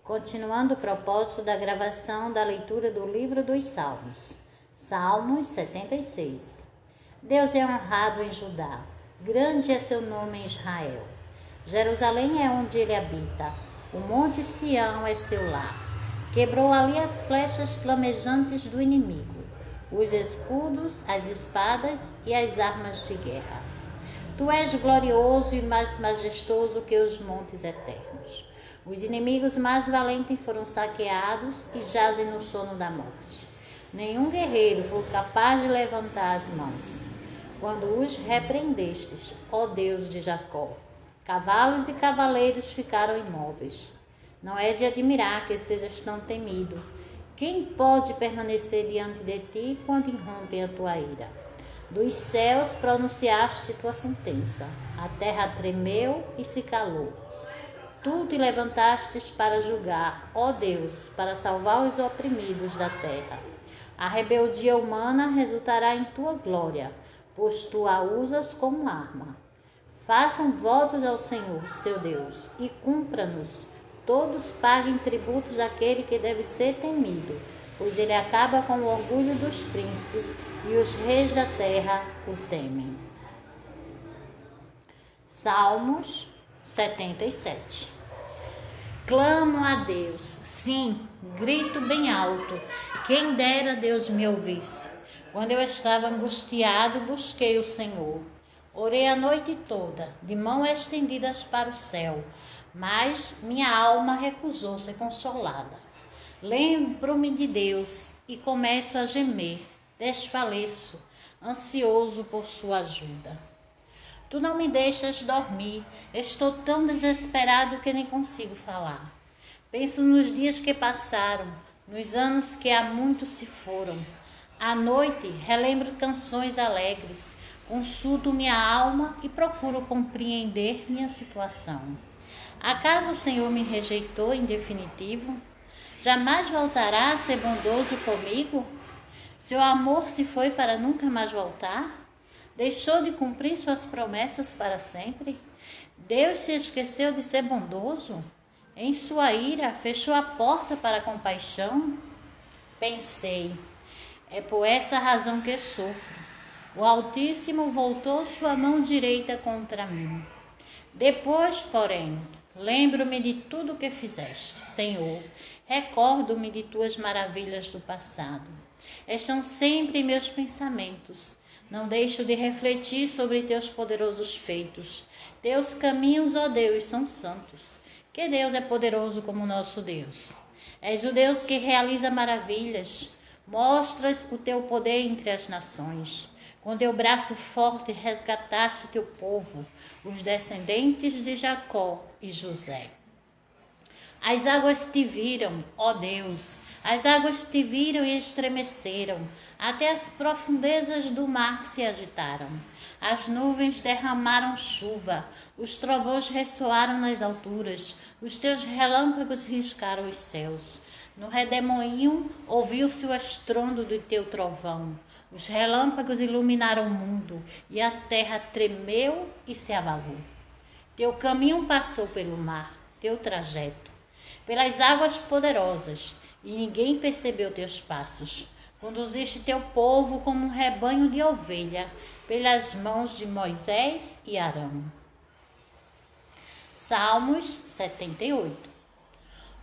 Continuando o propósito da gravação da leitura do livro dos Salmos. Salmos 76. Deus é honrado em Judá, grande é seu nome em Israel. Jerusalém é onde ele habita, o monte Sião é seu lar. Quebrou ali as flechas flamejantes do inimigo, os escudos, as espadas e as armas de guerra. Tu és glorioso e mais majestoso que os montes eternos. Os inimigos mais valentes foram saqueados e jazem no sono da morte. Nenhum guerreiro foi capaz de levantar as mãos. Quando os repreendestes, ó Deus de Jacó, cavalos e cavaleiros ficaram imóveis. Não é de admirar que sejas tão temido. Quem pode permanecer diante de ti quando irrompem a tua ira? Dos céus pronunciaste tua sentença. A terra tremeu e se calou. Tu te levantastes para julgar, ó Deus, para salvar os oprimidos da terra. A rebeldia humana resultará em tua glória, pois tu a usas como arma. Façam votos ao Senhor, seu Deus, e cumpra-nos. Todos paguem tributos àquele que deve ser temido, pois ele acaba com o orgulho dos príncipes e os reis da terra o temem. Salmos 77. Clamo a Deus, sim, grito bem alto, quem dera Deus me ouvisse. Quando eu estava angustiado, busquei o Senhor. Orei a noite toda, de mãos estendidas para o céu, mas minha alma recusou ser consolada. Lembro-me de Deus e começo a gemer, desfaleço, ansioso por sua ajuda. Tu não me deixas dormir, estou tão desesperado que nem consigo falar. Penso nos dias que passaram, nos anos que há muito se foram. À noite relembro canções alegres, consulto minha alma e procuro compreender minha situação. Acaso o Senhor me rejeitou em definitivo? Jamais voltará a ser bondoso comigo? Seu amor se foi para nunca mais voltar? Deixou de cumprir suas promessas para sempre? Deus se esqueceu de ser bondoso? Em sua ira, fechou a porta para a compaixão? Pensei, é por essa razão que sofro. O Altíssimo voltou sua mão direita contra mim. Depois, porém, lembro-me de tudo o que fizeste, Senhor. Recordo-me de tuas maravilhas do passado. Estão sempre em meus pensamentos. Não deixo de refletir sobre teus poderosos feitos. Teus caminhos, ó Deus, são santos. Que Deus é poderoso como nosso Deus. És o Deus que realiza maravilhas. Mostras o teu poder entre as nações. Com teu braço forte resgataste teu povo, os descendentes de Jacó e José. As águas te viram, ó Deus. As águas te viram e estremeceram. Até as profundezas do mar se agitaram. As nuvens derramaram chuva, os trovões ressoaram nas alturas, os teus relâmpagos riscaram os céus. No redemoinho ouviu-se o estrondo do teu trovão. Os relâmpagos iluminaram o mundo, e a terra tremeu e se abalou. Teu caminho passou pelo mar, teu trajeto, pelas águas poderosas, e ninguém percebeu teus passos. Conduziste teu povo como um rebanho de ovelha, pelas mãos de Moisés e Arão. Salmos 78.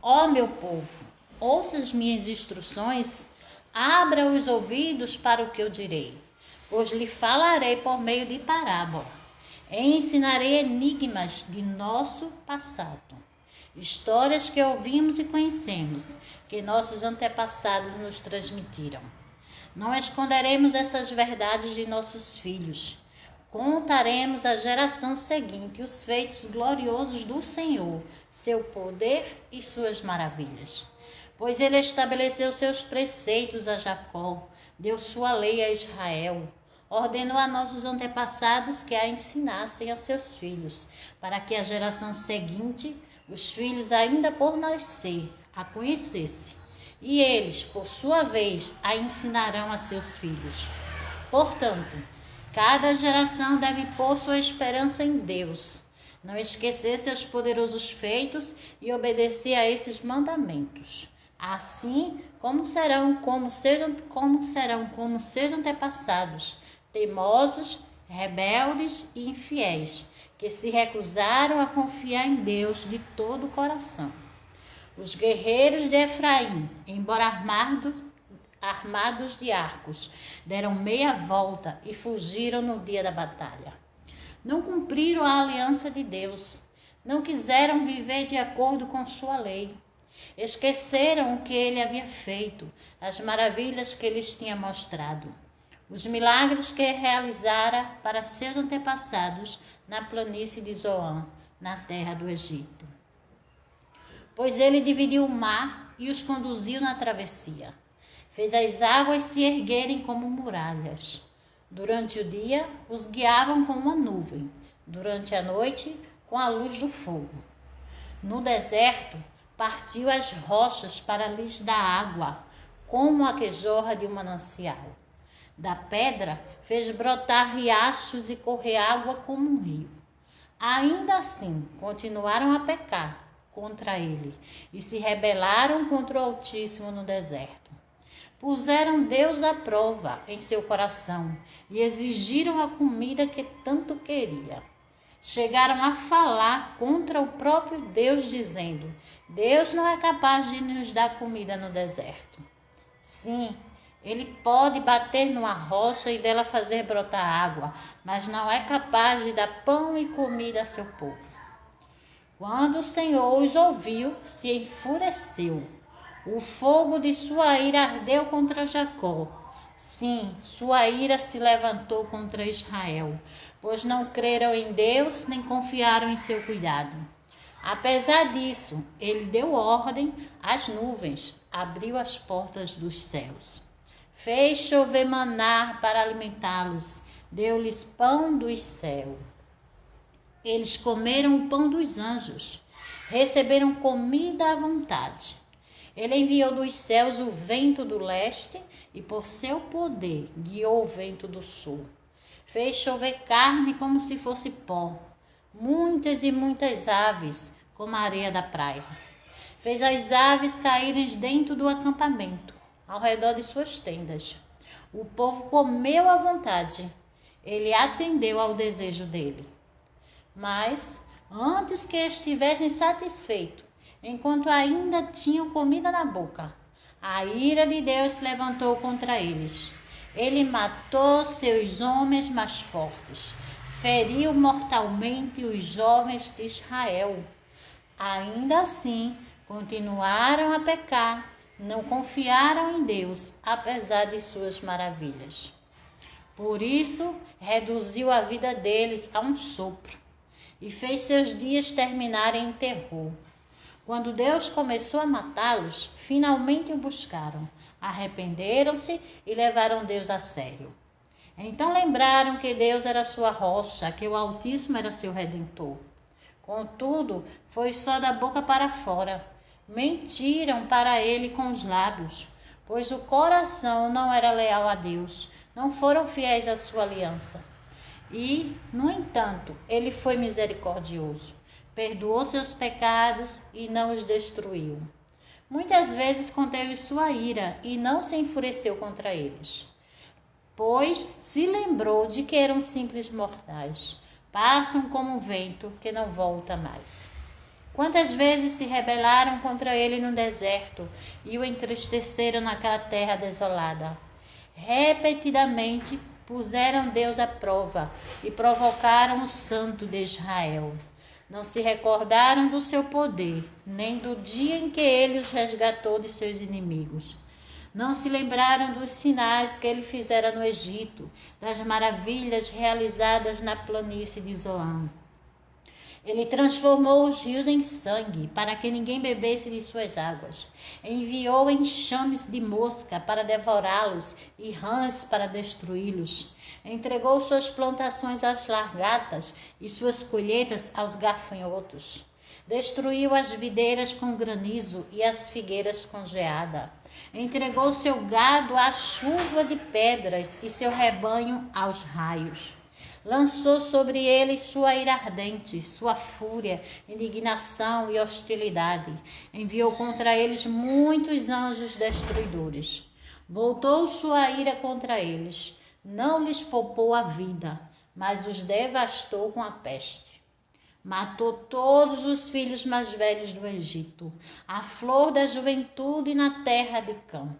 Ó meu povo, ouça as minhas instruções, abra os ouvidos para o que eu direi, pois lhe falarei por meio de parábola. Ensinarei enigmas de nosso passado, histórias que ouvimos e conhecemos, que nossos antepassados nos transmitiram. Não esconderemos essas verdades de nossos filhos. Contaremos à geração seguinte os feitos gloriosos do Senhor, seu poder e suas maravilhas. Pois ele estabeleceu seus preceitos a Jacó, deu sua lei a Israel, ordenou a nossos antepassados que a ensinassem a seus filhos, para que a geração seguinte, os filhos ainda por nascer, a conhecesse, e eles, por sua vez, a ensinarão a seus filhos. Portanto, cada geração deve pôr sua esperança em Deus. não esquecer seus poderosos feitos e obedecer a esses mandamentos. Assim como serão como seus antepassados, teimosos, rebeldes e infiéis, que se recusaram a confiar em Deus de todo o coração. Os guerreiros de Efraim, embora armados de arcos, deram meia volta e fugiram no dia da batalha. Não cumpriram a aliança de Deus, não quiseram viver de acordo com sua lei. Esqueceram o que ele havia feito, as maravilhas que lhes tinha mostrado, os milagres que realizara para seus antepassados na planície de Zoan, na terra do Egito. Pois ele dividiu o mar e os conduziu na travessia. Fez as águas se erguerem como muralhas. Durante o dia, os guiavam com uma nuvem. Durante a noite, com a luz do fogo. No deserto, partiu as rochas para lhes dar água, como a que jorra de um manancial. Da pedra, fez brotar riachos e correr água como um rio. Ainda assim, continuaram a pecar contra ele e se rebelaram contra o Altíssimo no deserto. Puseram Deus à prova em seu coração e exigiram a comida que tanto queria. Chegaram a falar contra o próprio Deus, dizendo: Deus não é capaz de nos dar comida no deserto. Sim, ele pode bater numa rocha e dela fazer brotar água, mas não é capaz de dar pão e comida a seu povo. Quando o Senhor os ouviu, se enfureceu. O fogo de sua ira ardeu contra Jacó. Sim, sua ira se levantou contra Israel, pois não creram em Deus nem confiaram em seu cuidado. Apesar disso, ele deu ordem às nuvens, abriu as portas dos céus. Fez chover maná para alimentá-los, deu-lhes pão do céu. Eles comeram o pão dos anjos, receberam comida à vontade. Ele enviou dos céus o vento do leste e por seu poder guiou o vento do sul. Fez chover carne como se fosse pó, muitas e muitas aves como a areia da praia. Fez as aves caírem dentro do acampamento, ao redor de suas tendas. O povo comeu à vontade. Ele atendeu ao desejo dele. Mas, antes que estivessem satisfeitos, enquanto ainda tinham comida na boca, a ira de Deus se levantou contra eles. Ele matou seus homens mais fortes, feriu mortalmente os jovens de Israel. Ainda assim, continuaram a pecar, não confiaram em Deus, apesar de suas maravilhas. Por isso, reduziu a vida deles a um sopro e fez seus dias terminarem em terror. Quando Deus começou a matá-los, finalmente o buscaram, arrependeram-se e levaram Deus a sério. Então lembraram que Deus era sua rocha, que o Altíssimo era seu Redentor. Contudo, foi só da boca para fora. Mentiram para ele com os lábios, pois o coração não era leal a Deus, não foram fiéis à sua aliança. E, no entanto, ele foi misericordioso, perdoou seus pecados e não os destruiu. Muitas vezes conteve sua ira e não se enfureceu contra eles, pois se lembrou de que eram simples mortais, passam como um vento que não volta mais. Quantas vezes se rebelaram contra ele no deserto e o entristeceram naquela terra desolada. Repetidamente puseram Deus à prova e provocaram o Santo de Israel. Não se recordaram do seu poder, nem do dia em que ele os resgatou de seus inimigos. Não se lembraram dos sinais que ele fizera no Egito, das maravilhas realizadas na planície de Zoan. Ele transformou os rios em sangue, para que ninguém bebesse de suas águas. Enviou enxames de mosca para devorá-los e rãs para destruí-los. Entregou suas plantações às largatas e suas colheitas aos gafanhotos. Destruiu as videiras com granizo e as figueiras com geada. Entregou seu gado à chuva de pedras e seu rebanho aos raios. Lançou sobre eles sua ira ardente, sua fúria, indignação e hostilidade. Enviou contra eles muitos anjos destruidores. Voltou sua ira contra eles. Não lhes poupou a vida, mas os devastou com a peste. Matou todos os filhos mais velhos do Egito, a flor da juventude na terra de Cã.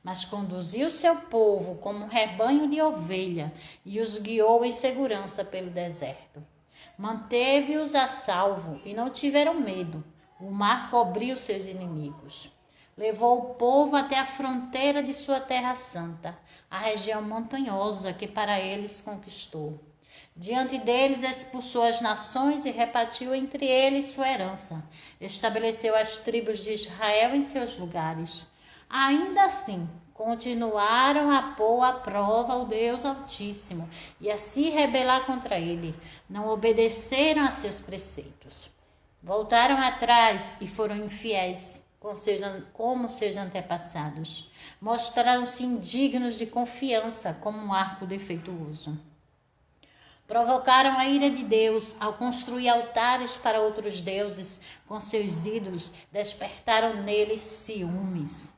Mas conduziu seu povo como um rebanho de ovelha e os guiou em segurança pelo deserto. Manteve-os a salvo e não tiveram medo. O mar cobriu seus inimigos. Levou o povo até a fronteira de sua terra santa, a região montanhosa que para eles conquistou. Diante deles expulsou as nações e repartiu entre eles sua herança. Estabeleceu as tribos de Israel em seus lugares. Ainda assim, continuaram a pôr à prova o Deus Altíssimo e a se rebelar contra ele. Não obedeceram a seus preceitos. Voltaram atrás e foram infiéis, como seus antepassados. Mostraram-se indignos de confiança, como um arco defeituoso. Provocaram a ira de Deus ao construir altares para outros deuses com seus ídolos, despertaram neles ciúmes.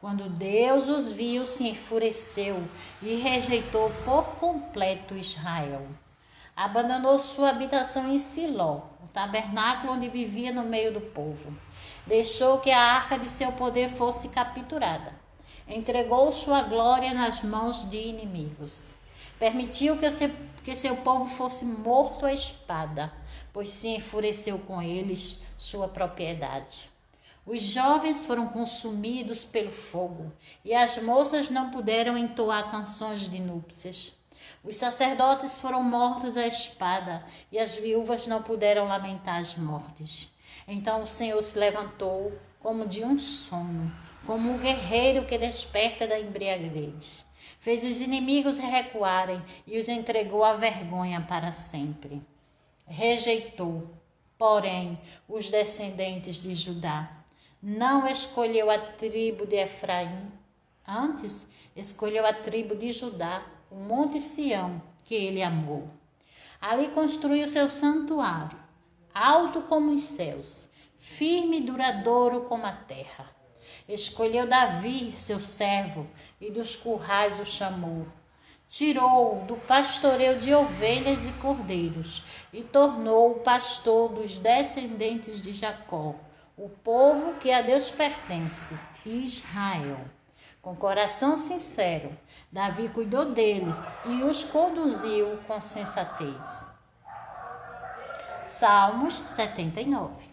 Quando Deus os viu, se enfureceu e rejeitou por completo Israel. Abandonou sua habitação em Siló, o tabernáculo onde vivia no meio do povo. Deixou que a arca de seu poder fosse capturada. Entregou sua glória nas mãos de inimigos. Permitiu que seu povo fosse morto à espada, pois se enfureceu com eles sua propriedade. Os jovens foram consumidos pelo fogo, e as moças não puderam entoar canções de núpcias. Os sacerdotes foram mortos à espada, e as viúvas não puderam lamentar as mortes. Então o Senhor se levantou como de um sono, como um guerreiro que desperta da embriaguez. Fez os inimigos recuarem e os entregou à vergonha para sempre. Rejeitou, porém, os descendentes de Judá. Não escolheu a tribo de Efraim, antes escolheu a tribo de Judá, o monte Sião, que ele amou. Ali construiu seu santuário, alto como os céus, firme e duradouro como a terra. Escolheu Davi, seu servo, e dos currais o chamou. Tirou-o do pastoreio de ovelhas e cordeiros e tornou-o pastor dos descendentes de Jacó, o povo que a Deus pertence, Israel. Com coração sincero, Davi cuidou deles e os conduziu com sensatez. Salmos 79.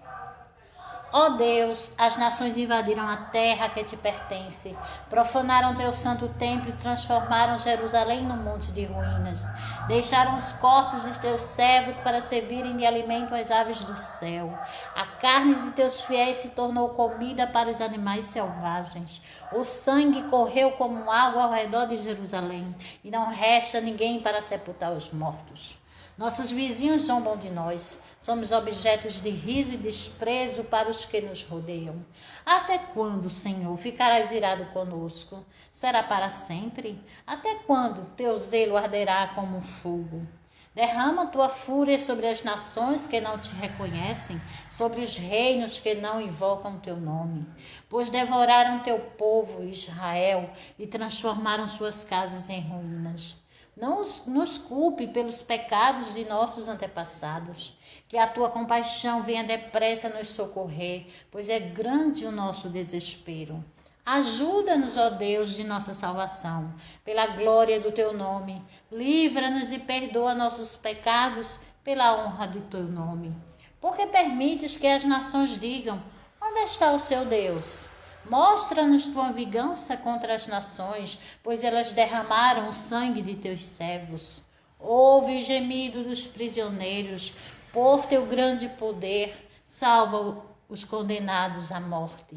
Ó Deus, as nações invadiram a terra que te pertence, profanaram teu santo templo e transformaram Jerusalém num monte de ruínas. Deixaram os corpos de teus servos para servirem de alimento às aves do céu. A carne de teus fiéis se tornou comida para os animais selvagens. O sangue correu como água ao redor de Jerusalém, e não resta ninguém para sepultar os mortos. Nossos vizinhos zombam de nós, somos objetos de riso e desprezo para os que nos rodeiam. Até quando, Senhor, ficarás irado conosco? Será para sempre? Até quando teu zelo arderá como um fogo? Derrama tua fúria sobre as nações que não te reconhecem, sobre os reinos que não invocam teu nome, pois devoraram teu povo, Israel, e transformaram suas casas em ruínas. Não nos culpe pelos pecados de nossos antepassados, que a tua compaixão venha depressa nos socorrer, pois é grande o nosso desespero. Ajuda-nos, ó Deus de nossa salvação, pela glória do teu nome. Livra-nos e perdoa nossos pecados pela honra de teu nome. Porque permites que as nações digam: onde está o seu Deus? Mostra-nos tua vingança contra as nações, pois elas derramaram o sangue de teus servos. Ouve o gemido dos prisioneiros, por teu grande poder, salva os condenados à morte.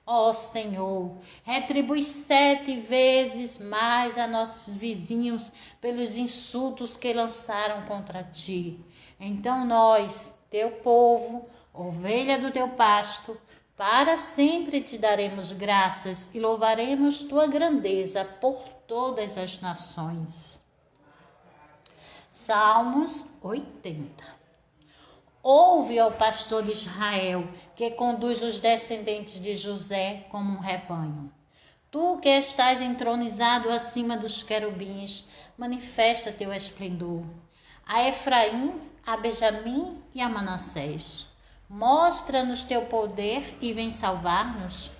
Ó Senhor, retribui 7 vezes mais a nossos vizinhos pelos insultos que lançaram contra ti. Então nós, teu povo, ovelha do teu pasto, para sempre te daremos graças e louvaremos tua grandeza por todas as nações. Salmos 80. Ouve, ó pastor de Israel, que conduz os descendentes de José como um rebanho. Tu que estás entronizado acima dos querubins, manifesta teu esplendor. A Efraim, a Benjamim e a Manassés. Mostra-nos teu poder e vem salvar-nos.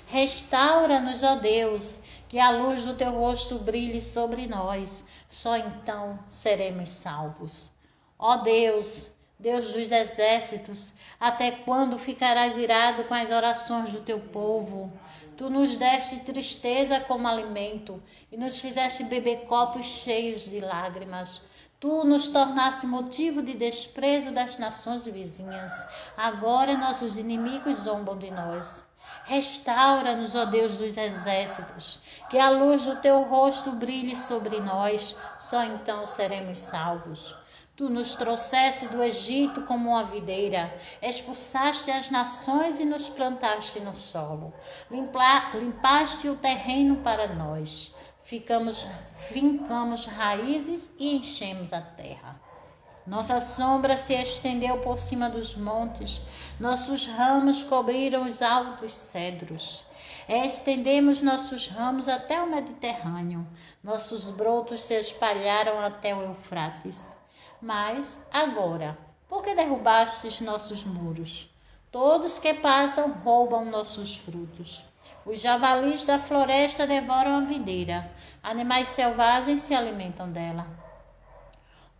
Restaura-nos, ó Deus, que a luz do teu rosto brilhe sobre nós. Só então seremos salvos. Ó Deus, Deus dos exércitos, até quando ficarás irado com as orações do teu povo? Tu nos deste tristeza como alimento e nos fizeste beber copos cheios de lágrimas. Tu nos tornaste motivo de desprezo das nações vizinhas. Agora nossos inimigos zombam de nós. Restaura-nos, ó Deus dos exércitos, que a luz do teu rosto brilhe sobre nós. Só então seremos salvos. Tu nos trouxeste do Egito como uma videira, expulsaste as nações e nos plantaste no solo. Limpaste o terreno para nós. Fincamos raízes e enchemos a terra. Nossa sombra se estendeu por cima dos montes, nossos ramos cobriram os altos cedros. Estendemos nossos ramos até o Mediterrâneo, nossos brotos se espalharam até o Eufrates. Mas agora, por que derrubastes nossos muros? Todos que passam roubam nossos frutos. Os javalis da floresta devoram a videira, animais selvagens se alimentam dela.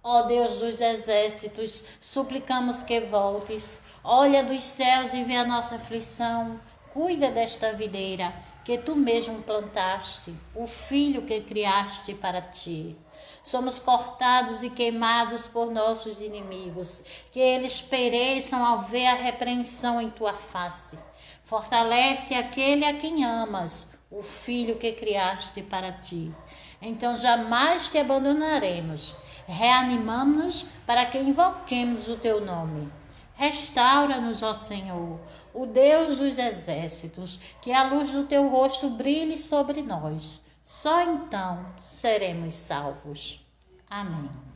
Ó Deus dos exércitos, suplicamos que voltes. Olha dos céus e vê a nossa aflição. Cuida desta videira que tu mesmo plantaste, o filho que criaste para ti. Somos cortados e queimados por nossos inimigos, que eles pereçam ao ver a repreensão em tua face. Fortalece aquele a quem amas, o filho que criaste para ti. Então jamais te abandonaremos. Reanimamos-nos para que invoquemos o teu nome. Restaura-nos, ó Senhor, o Deus dos exércitos, que a luz do teu rosto brilhe sobre nós. Só então seremos salvos. Amém.